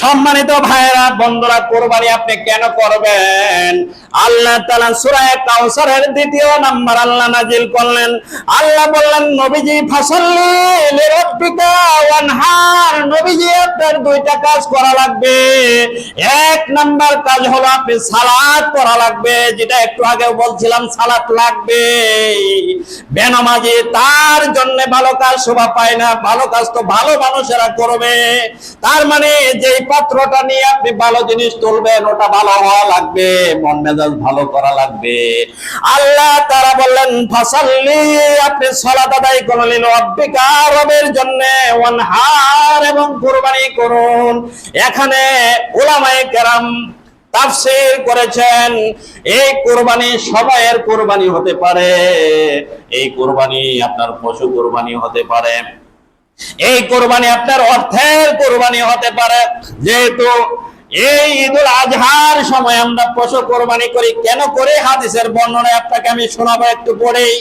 সম্মানিত ভাইরা বন্ধুরা, কুরবানি আপনি কেন করবেন? আল্লাহ তাআলা সূরা কাউসারের ২য় নাম্বার আল্লাহ নাজিল করলেন। আল্লাহ বললেন, নবীজি ফাসাল্লি লিরাব্বিকা ওয়ানহার। নবীজি আপনার দুইটা কাজ করা লাগবে। এক নাম্বার কাজ হলো আপনি সালাত করা লাগবে, যেটা একটু আগে বলছিলাম, সালাত লাগবে। বেনামাজি তার জন্য ভালো কাজ শোভা পায় না। ভালো কাজ তো ভালো মানুষেরা করবে। তার মানে যে পাত্রটা নিয়ে আপনি ভালো জিনিস তুলবেন, ওটা ভালো হওয়া লাগবে, মন মেজাজ ভালো করা লাগবে। আল্লাহ তাআলা বললেন, ফাসাল্লি, আপনি সালাত আদায় করুন লিরাব্বিকা, রবের জন্য, ওয়ানহার, এবং কুরবানি করুন। এখানে উলামায়ে কেরাম তাফসীর করেছেন, এই কুরবানি সবাইয়ের কুরবানি হতে পারে। এই কুরবানি আপনার পশু কুরবানি হতে পারে, এই কোরবানি আপনার অর্থের কোরবানি হতে পারে। যেহেতু এই ঈদুল আজহার সময় আমরা পশু কোরবানি করি, কেন করে হাদিসের বর্ণনায় আপনাকে আমি শোনাবো একটু পরেই।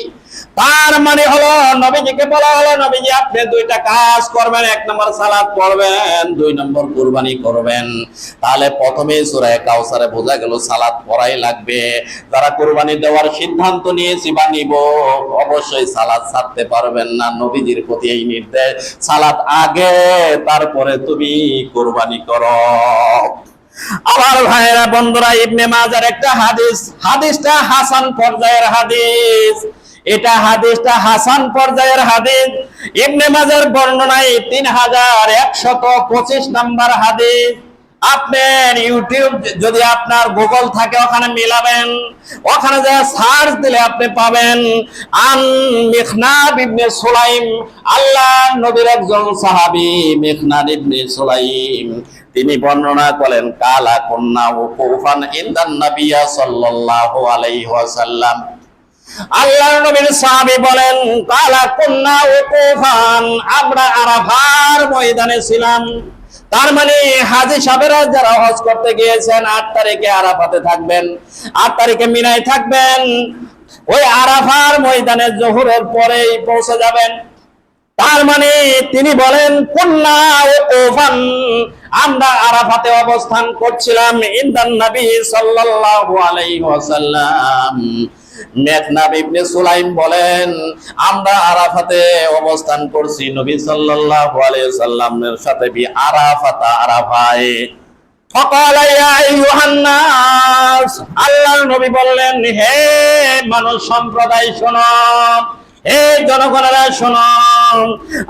তার মানে হলো, নবীজিকে বলা হলো, নবীজি আপনি দুইটা কাজ করবেন। এক নম্বর সালাত পড়বেন, 2 নম্বর কুরবানি করবেন। তাহলে প্রথমে সূরা কাউসারে বোঝা গেল সালাত পড়াই লাগবে। যারা কুরবানি দেওয়ার সিদ্ধান্ত নিয়েছি বা নিব, অবশ্যই সালাত ছাড়তে পারবেন না। নবীজির প্রতি এই নির্দেশ, সালাত আগে, তারপরে তুমি কুরবানি করো। আবার ভাইরা বন্ধুরা, ইবনে মাজার একটা হাদিস, হাদিসটা হাসান পর্যায়ের হাদিস। এটা হাদিসটা হাসান পর্যায়ের হাদিস। ইবনে মাজার বর্ণনায় 3125 নাম্বার হাদিস। আপনার ইউটিউব যদি আপনার গুগল থাকে, ওখানে মিলাবেন, ওখানে যা সার্চ দিলে আপনি পাবেন। আন মিখনাদ ইবনে সুলাইম, আল্লাহ নবীর একজন সাহাবী মিখনাদ ইবনে সুলাইম, তিনি বর্ণনা করেন, কালা কুন্না ওকুফান ইনদান নবিয়্য সাল্লাল্লাহু আলাইহি ওয়াসাল্লাম। আল্লাহর নবীর সাহাবী বলেন, কালা কুন্না ওকুফান, আমরা আরাফার ময়দানে ছিলাম। তার মানে হাজী সাহেবরা যারা হজ করতে গিয়েছেন, 8 তারিখে আরাফাতে থাকবেন, 8 তারিখে মিনায় থাকবেন। ওই আরাফার ময়দানে যোহরের পরেই পৌঁছে যাবেন। তার মানে তিনি বলেন, কুন্না ওকুফান, আমরা আরাফাতে অবস্থান করছিলাম। ইনদান নবী সাল্লাল্লাহু আলাইহি ওয়াসাল্লাম। মিখনাদ ইবনে সুলাইম বলেন, আমরা আরাফাতে অবস্থান করছি নবী সাল্লাল্লাহু আলাইহি ওয়াসাল্লামের সাথে আরাফাতা, আরাফায়। ফাকালা ইয়া আইয়ুহান নাস, আল্লাহর নবী বললেন, হে মানুষ সম্প্রদায় শোনো, হে জনগণেরা শোনো।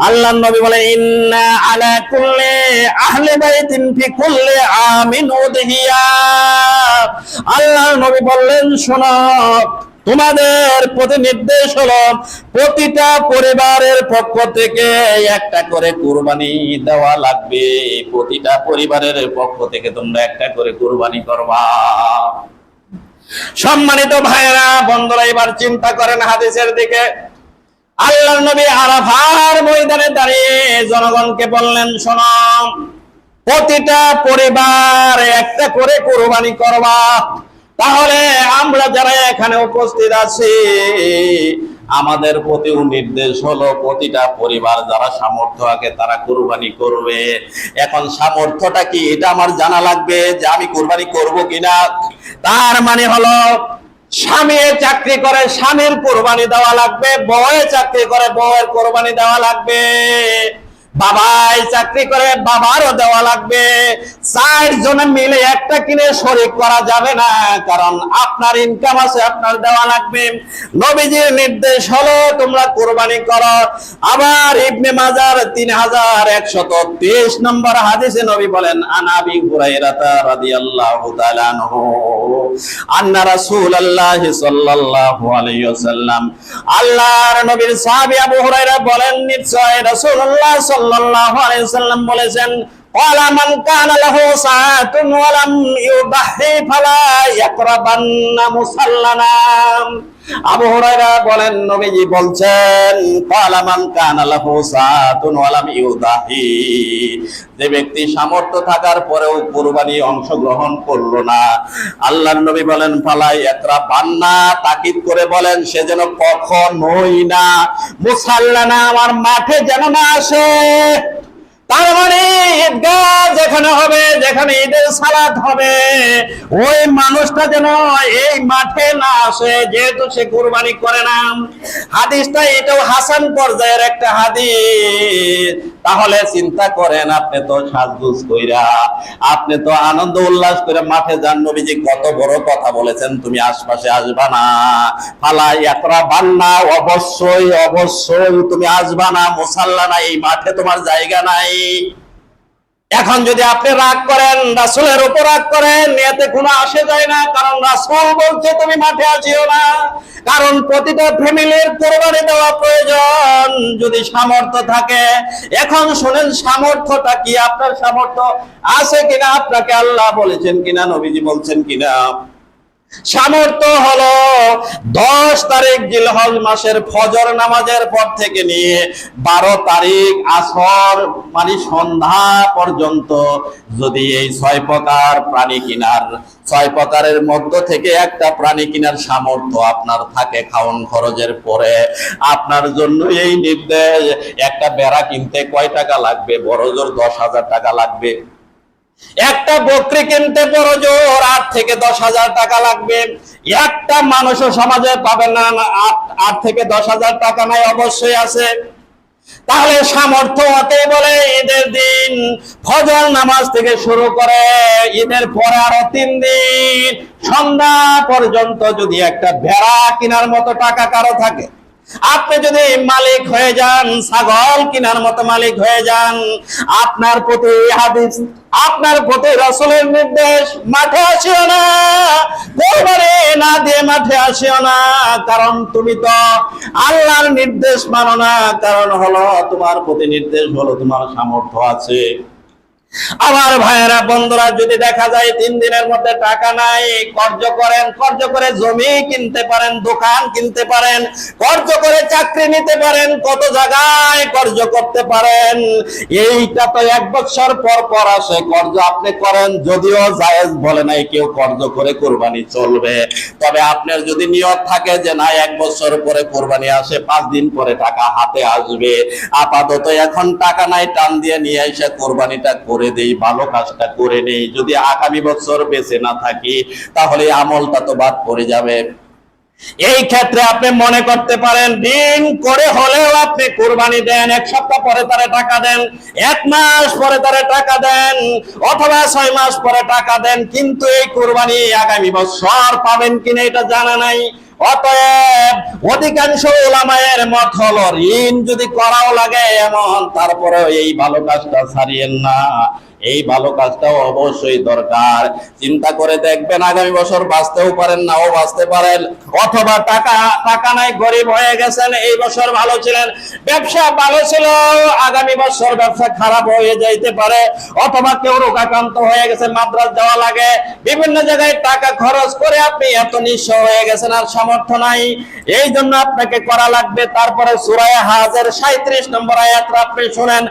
আল্লাহর নবী বলে, ইন্না আলা কুল্লি আহলি বাইতিন ফি কুল্লি আমিন উদহিয়া। আল্লাহর নবী বললেন, শোনো, তোমাদের প্রতি নির্দেশ হলো, প্রতিটা পরিবারের পক্ষ থেকে একটা করে কুরবানি দেওয়া লাগবে। প্রতিটা পরিবারের পক্ষ থেকে তোমরা একটা করে কুরবানি করবা। সম্মানিত ভাইরা বন্ধুরা, এবার চিন্তা করেন হাদিসের দিকে। আল্লাহর নবী আরাফার ময়দানে দাঁড়িয়ে জনগণকে বললেন, শোনো, প্রতিটা পরিবার একটা করে কুরবানি করবা। তাহলে আমরা যারা এখানে উপস্থিত আছি, আমাদের প্রতিও নির্দেশ হলো, প্রতিটা পরিবার যারা সামর্থ্য আছে তারা কুরবানি করবে। এখন সামর্থ্যটা কি, এটা আমার জানা লাগবে যে আমি কুরবানি করব কিনা। তার মানে হলো, স্বামী চাকরি করে স্বামীর কুরবানি দেওয়া লাগবে, বউয়ে চাকরি করে বউয়ের কুরবানি দেওয়া লাগবে, বাবাই চাকরি করে বাবারও দেওয়া লাগবে। 4 জনে মিলে একটা কিনে শরীক করা যাবে না, কারণ আপনার ইনকাম আছে, আপনার দেওয়া লাগবে। নবীজির নির্দেশ হলো তোমরা কুরবানি করো। আবার ইবনে মাজার 3123 নম্বর হাদিসে নবী বলেন, আন আবি হুরায়রা রাদিয়াল্লাহু তাআলা আনহু আন্না রাসূলুল্লাহ সাল্লাল্লাহু আলাইহি ওয়াসাল্লাম, আল্লাহর নবীর সাহাবী আবু হুরায়রা বলেন, নিশ্চয় রাসূলুল্লাহ সাল্লাল্লাহু আলাইহি ওয়াসাল্লাম বলেছেন, ক্বালা মান কানা লাহু সাআতুন ওয়া লাম ইউদাহি ফালা ইয়াকরাবান্না মুসাল্লানা। আবু হুরায়রা বলেন, নবীজি বলছেন, ক্বালা মান কানা লাহু সাআতুন ওয়া লাম ইউদাহি, যে ব্যক্তি সামর্থ্য থাকার পরেও কুরবানি অংশগ্রহণ করলো না, আল্লাহর নবী বলেন, ফালা ইয়াকরাবান্না, তাকিদ করে বলেন, সে যেন কখনোই না, মুসাল্লানা, আমার মাঠে যেন না আসে। তার মানে ঈদগাহ যেখানে হবে, যেখানে ঈদের সালাত হবে ওই মানুষটা যেন এই মাঠে না আসে, যেহেতু সে কুরবানি করে না। হাদিসটা এটাও হাসান পর্যায়ের একটা হাদিস। তাহলে চিন্তা করেন, আপনি তো সাজগুজ কইরা, আপনি তো আনন্দ উল্লাস করে মাঠে যান, নবীজি কত বড় কথা বলেছেন, তুমি আশপাশে আসবা না। ফালা ইয়াকরাবান্না, অবশ্যই অবশ্যই তুমি আসবা না, মুসাল্লা নাই, এই মাঠে তোমার জায়গা নাই। এখন যদি আপনি রাগ করেন, রাসূলের উপর রাগ করেন, এতে কোনো আসে যায় না, কারণ রাসূল বলছে তুমি মাঠে আসিও না। কারণ প্রতিটা ফ্যামিলির কোরবানি দেওয়া প্রয়োজন যদি সামর্থ্য থাকে। এখন শুনেন সামর্থ্যটা কি, আপনার সামর্থ্য আছে কিনা, আপনাকে আল্লাহ বলেছেন কিনা, নবীজি বলছেন কিনা। সামর্থ্য হলো 10 তারিখ জিলহজ মাসের ফজর নামাজের পর থেকে নিয়ে 12 তারিখ আসর মানে সন্ধ্যা পর্যন্ত যদি এই 6 প্রকার প্রাণী কিনার, 6 প্রকারের মধ্য থেকে একটা প্রাণী কিনার সামর্থ্য আপনার থাকে খাওন খরচের পরে, আপনার জন্য এই নির্দেশ। একটা বেড়া কিনতে কয় টাকা লাগবে? বড় জোর 10,000 টাকা লাগবে। একটা বকরি কিনতে বড় জোর 8 থেকে 10,000 টাকা লাগবে। একটা মানুষও সমাজে পাবেন না 8 থেকে 10,000 টাকা নাই, অবশ্যই আছে। তাহলে সামর্থ্য হতেই বলে ঈদের দিন ফজর নামাজ থেকে শুরু করে ঈদের পরে আরো 3 দিন সন্ধ্যা পর্যন্ত যদি একটা ভেড়া কেনার মতো টাকা কারো থাকে, আপনি যদি মালিক হয়ে যান, ছাগল কেনার মতো মালিক হয়ে যান, আপনার প্রতি হাদিস, আপনার প্রতি রাসূলের নির্দেশ, মাঠে আসিও না, কোরবানি না দিয়ে মাঠে আসিও না। কারণ তুমি তো আল্লাহর নির্দেশ মানো না। কারণ হলো তোমার প্রতি নির্দেশ হলো তোমার সামর্থ্য আছে। আমার ভাইয়েরা বন্ধুরা, যদি দেখা যায় 3 দিনের মধ্যে টাকা নাই, কর্জ করেন, কর্জ করে জমি কিনতে পারেন, দোকান কিনতে পারেন, কর্জ করে চাকরি নিতে পারেন, কত জায়গায় কর্জ করতে পারেন। এইটা তো 1 বছর পর পর আসে, কর্জ আপনি করেন, যদিও জায়েজ বলে নাই কেউ কর্জ করে কুরবানি চলবে। তবে আপনার যদি নিয়ত থাকে যে না 1 বছর পরে কুরবানি আসে, 5 দিন পরে টাকা হাতে আসবে, আপাতত এখন টাকা নাই, টান দিয়ে নিয়ে এসে কুরবানিটা করে দেই, ভালো কাজটা করে নেই, যদি আগামী বছর বেঁচে না থাকি তাহলে আমলটা তো বাদ পড়ে যাবে। এই ক্ষেত্রে আপনি মনে করতে পারেন দিন করে হলেও আপনি কুরবানি দেন, 1 সপ্তাহ পরে তারে টাকা দেন, 1 মাস পরে তারে টাকা দেন, অথবা 6 মাস পরে টাকা দেন, কিন্তু এই কুরবানি আগামী বছর পাবেন কিনা এটা জানা নাই। অতএব অধিকাংশ উলামায়ের মত হলো ঋণ যদি করাও লাগে এমন, তারপরে এই ভালো কাজটা ছাড়িয়েন না, এই ভালো কাজটাও অবশ্যই দরকার। চিন্তা করে দেখবেন আগামী বছর বাঁচতেও পারেন, নাও বাঁচতে পারেন, অথবা টাকা নাই, গরিব হয়ে গেছেন, এই বছর ভালো ছিলেন, ব্যবসা ভালো ছিল, আগামী বছর ব্যবসা খারাপ হয়ে যাইতে পারে, অথবা কেউ রোগাক্রান্ত হয়ে গেছে, মাদ্রাস যাওয়া লাগে, বিভিন্ন জায়গায় টাকা খরচ করে আপনি এত নিঃস্ব হয়ে গেছেন, আর সামর্থ্য নাই। এই জন্য আপনাকে করা লাগবে। তারপরে সূরা হাজের 37 নম্বর আয়াতটা আপনি শুনেন,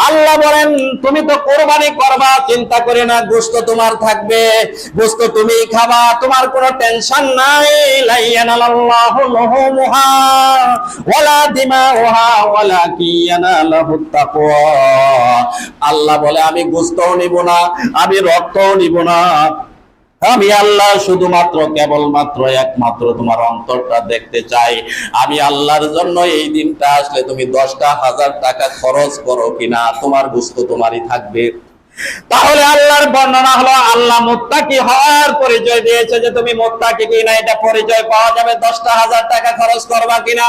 আল্লাহ বলেন তুমি তো কুরবানি করবা, চিন্তা করে না, গোশত তোমার থাকবে, গোশত তুমি খাবা, তোমার কোনো টেনশন নাই। লা ইয়ানালাল্লাহু লুহুমুহা ওয়ালা দিমাউহা ওয়ালাকিন ইয়ানালাহুত তাকওয়া। আল্লাহ বলে আমি গোশতও নিব না, আমি রক্তও নিব না, আমি আল্লাহ শুধুমাত্র কেবলমাত্র একমাত্র তোমার অন্তরটা দেখতে চাই। আমি আল্লাহর জন্য এই দিনটা আসলে তুমি 10,000 টাকা খরচ করো কিনা, তোমার গোশত তোমারই থাকবে। তাহলে আল্লাহর বর্ণনা হলো আল্লাহ মুত্তাকি হওয়ার পরিচয় দিয়েছে, যে তুমি মুত্তাকি কিনা এটা পরিচয় পাওয়া যাবে 10,000 টাকা খরচ করবা কিনা।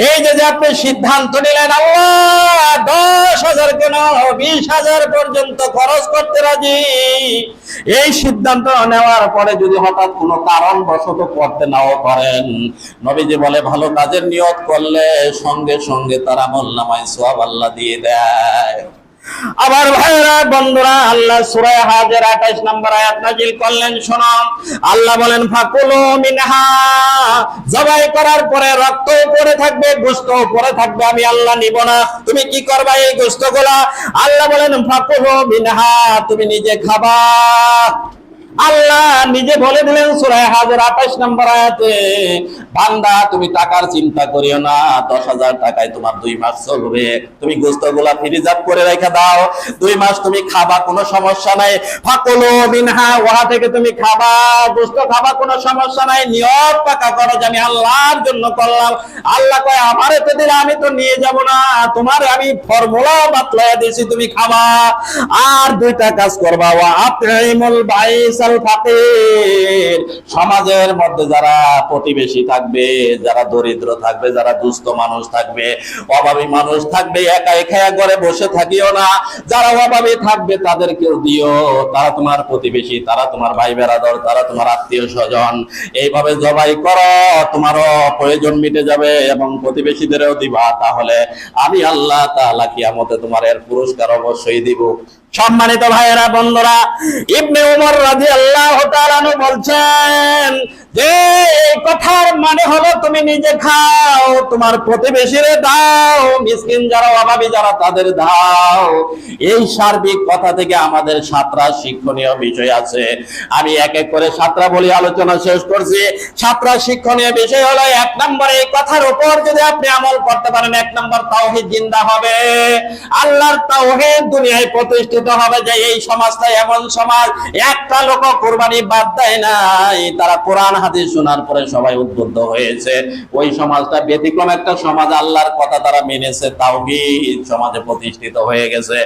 এই যে আপনি সিদ্ধান্ত নিলেন আল্লাহ 10,000 কেন 20,000 পর্যন্ত খরচ করতে রাজি, এই সিদ্ধান্ত নেওয়ার পরে যদি হঠাৎ কোনো কারণবশত করতে নাও পারেন, নবীজি বলে ভালো কাজের নিয়ত করলে সঙ্গে সঙ্গে তার আমলনামায় সওয়াব আল্লাহ দিয়ে দেয়। আবার ভাইরা বন্ধুরা, আল্লাহ সূরা হাজের 28 নম্বর আয়াত নাযিল করলেন, শোনো, আল্লাহ বলেন ফাকুলু মিনহা, জবাই করার পরে রক্ত পড়ে থাকবে, গোশত পড়ে থাকবে, আমি আল্লাহ নিব না। তুমি কি করবা এই গোশতগুলা? আল্লাহ বলেন ফাকুলু মিনহা, তুমি নিজে খাবা, আল্লাহ নিজে বলে দিলেন সূরা হাজর 28 নম্বর আয়াতে, বান্দা তুমি টাকার চিন্তা করিও না, 10,000 টাকায় তোমার 2 মাস চলবে। তুমি গোশতগুলা ফ্রিজার করে রেখে দাও, 2 মাস তুমি খাবা, কোনো সমস্যা নাই। ফাকুলু মিনহা, ওহা থেকে তুমি খাবা, গোশত খাবা, কোনো সমস্যা নাই। নিয়ত পাকা করো যে আমি আল্লাহর জন্য করলাম। আল্লাহ কয় আমার এতে দিলে আমি তো নিয়ে যাব না, তোমার আমি ফর্মুলা বাতলায়া দিয়েছি, তুমি খাবা। আর দুইটা কাজ করবা, ওয়া আতইমুল বাইসাল ফাকির, সমাজের মধ্যে যারা প্রতিবেশী থাকবে, যারা দরিদ্র থাকবে, যারা দুস্থ মানুষ থাকবে, অভাবী মানুষ থাকবে, একা একা ঘরে বসে থাকিও না, যারা অভাবী থাকবে তাদেরকেও দিও। তারা তোমার প্রতিবেশী, তারা তোমার ভাই বেরাদর, তারা তোমার আত্মীয় স্বজন। এইভাবে জবাই করো, তোমারও প্রয়োজন মিটে যাবে এবং প্রতিবেশীদেরও দিবা। তাহলে আমি আল্লাহ তাআলা কিয়ামতে তোমার এর পুরস্কার অবশ্যই দিব। সম্মানিত ভাইয়েরা, বন্ধুরা, ইবনে উমর রাদিয়াল্লাহু তাআলা আনহু বলছেন যে এই কথার মানে হলো তুমি নিজে খাও, তোমার প্রতিবেশীরে দাও, মিসকিন যারা অভাবী যারা তাদের দাও। এই সার্বিক কথা থেকে আমাদের 7টা শিক্ষণীয় বিষয় আছে। আমি এক এক করে 7টা বলি, আলোচনা শেষ করছি। 7টা শিক্ষণীয় বিষয় হলো, 1 নম্বরে এই কথার উপর যদি আপনি আমল করতে পারেন, 1 নম্বর তাওহীদ জিন্দা হবে, আল্লাহর তাওহীদ দুনিয়ায় প্রতিষ্ঠিত হবে। যে এই সমাজটা এমন সমাজ, একটা লোক কুরবানি বাদ দেয় নাই, তারা কোরআন হাদিস শোনার পরে সবাই উদ্বুদ্ধ হয়েছে। ওই সমাজটা ব্যতিক্রম একটা সমাজ, আল্লাহর কথা তারা মেনেছে, তাওহীদ সমাজে প্রতিষ্ঠিত হয়ে গেছে।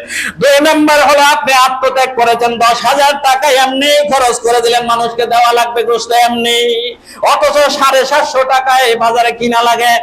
2 নম্বর হলো আপনি আত্মত্যাগ করেছেন, 10,000 টাকা এমনি খরচ করে দিলেন, মানুষকে দেওয়া লাগবে গোশত এমনি, অথচ 750 টাকায় বাজারে কিনা লাগে,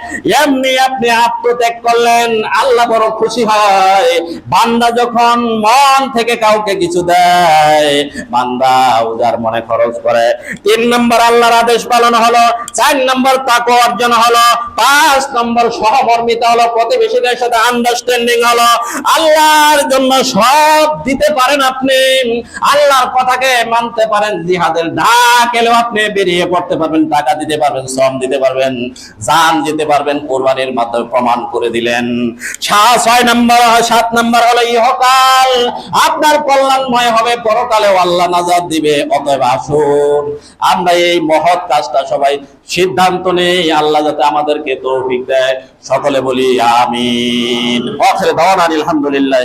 এমনি আপনি আত্মত্যাগ করলেন। আল্লাহ বড় খুশি হয় বান্দা যখন মন থেকে কাউকে কিছু দেয়, বান্দা উদার মনে খরচ করে। 3 নম্বর আল্লাহর আদেশ পালন হলো, 4 নম্বর তাকওয়া অর্জন হলো, 5 নম্বর সহমর্মিতা হলো, প্রতিবেশীদের সাথে আন্ডারস্ট্যান্ডিং হলো। আল্লাহর জন্য সব দিতে পারেন আপনি, আল্লাহর কথাকে মানতে পারেন, জিহাদের ডাক এলেও আপনি বেরিয়ে পড়তে পারবেন, টাকা দিতে পারবেন, শ্রম দিতে পারবেন, জান দিতে পারবেন, কোরবানির মাধ্যমে প্রমাণ করে দিলেন। 7 নম্বর হলো ইহকাল, আপনার কল্যাণময় হবে, পরকালেও আল্লাহ নাজাত দিবে। অতএব আসুন আমরা এই মহৎ কাজটা সবাই সিদ্ধান্ত নেই, আল্লাহ যাতে আমাদেরকে তৌফিক দেয়। সকলে বলি আমিন। আখির দাওয়ানা আলহামদুলিল্লাহ।